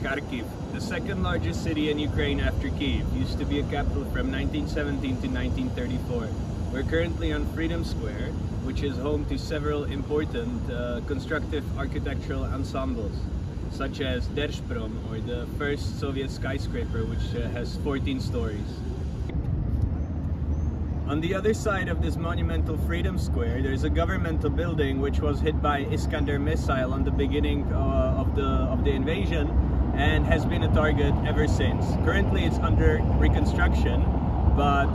Kharkiv, the second largest city in Ukraine after Kiev, used to be a capital from 1917 to 1934. We're currently on Freedom Square, which is home to several important constructive architectural ensembles, such as Dershprom, or the first Soviet skyscraper, which has 14 stories. On the other side of this monumental Freedom Square, there's a governmental building which was hit by Iskander missile on the beginning of the invasion and has been a target ever since. Currently it's under reconstruction, but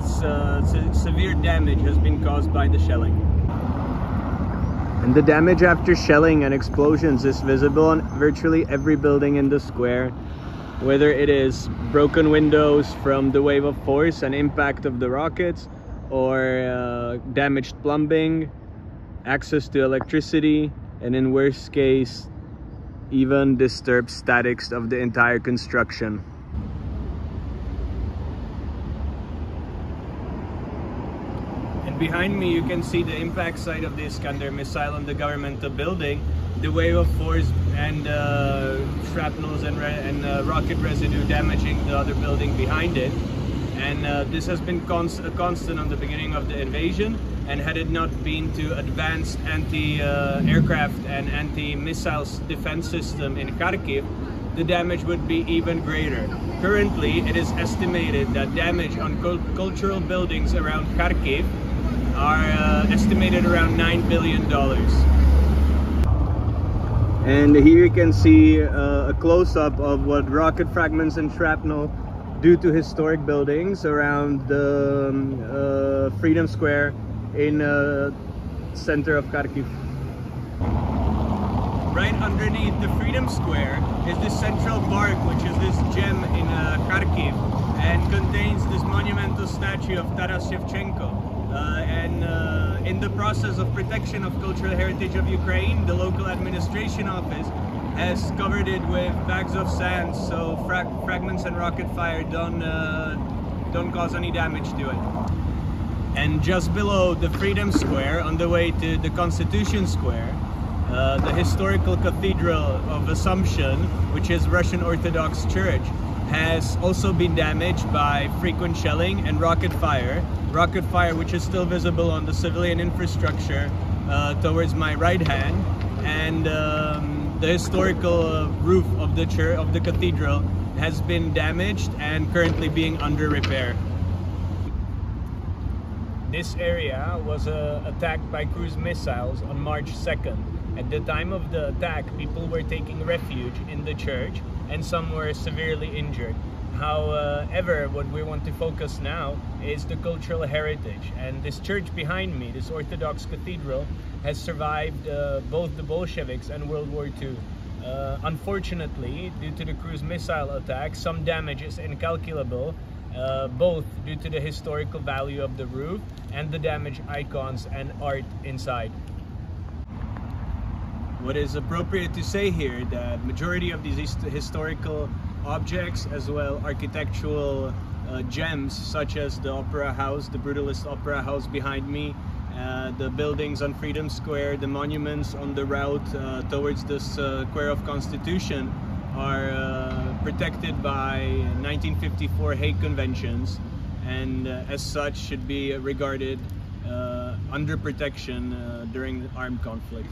severe damage has been caused by the shelling. And the damage after shelling and explosions is visible on virtually every building in the square, whether it is broken windows from the wave of force and impact of the rockets, or damaged plumbing, access to electricity, and in worst case, even disturbed statics of the entire construction. And behind me you can see the impact site of the Iskander missile on the governmental building, the wave of force and shrapnels and rocket residue damaging the other building behind it. And this has been a constant on the beginning of the invasion, and had it not been to advanced anti-aircraft and anti-missile defense system in Kharkiv, the damage would be even greater. Currently, it is estimated that damage on cultural buildings around Kharkiv are estimated around $9 billion. And here you can see a close-up of what rocket fragments and shrapnel due to historic buildings around the Freedom Square in center of Kharkiv. Right underneath the Freedom Square is the Central Park, which is this gem in Kharkiv, and contains this monumental statue of Taras Shevchenko. In the process of protection of cultural heritage of Ukraine, the local administration office has covered it with bags of sand, so fragments and rocket fire don't cause any damage to it. And just below the Freedom Square, on the way to the Constitution Square, the historical Cathedral of Assumption, which is Russian Orthodox Church, has also been damaged by frequent shelling and rocket fire which is still visible on the civilian infrastructure towards my right hand, and the historical roof of the cathedral has been damaged and currently being under repair. This area was attacked by cruise missiles on March 2nd. At the time of the attack, people were taking refuge in the church and some were severely injured. However, what we want to focus now is the cultural heritage, and this church behind me, this Orthodox cathedral, has survived both the Bolsheviks and World War II. Unfortunately, due to the cruise missile attack, some damage is incalculable, both due to the historical value of the roof and the damaged icons and art inside. What is appropriate to say here that majority of these historical objects, as well architectural gems, such as the Opera House, the Brutalist Opera House behind me, the buildings on Freedom Square, the monuments on the route towards the Square of Constitution, are protected by 1954 Hague Conventions, and as such should be regarded under protection during the armed conflict.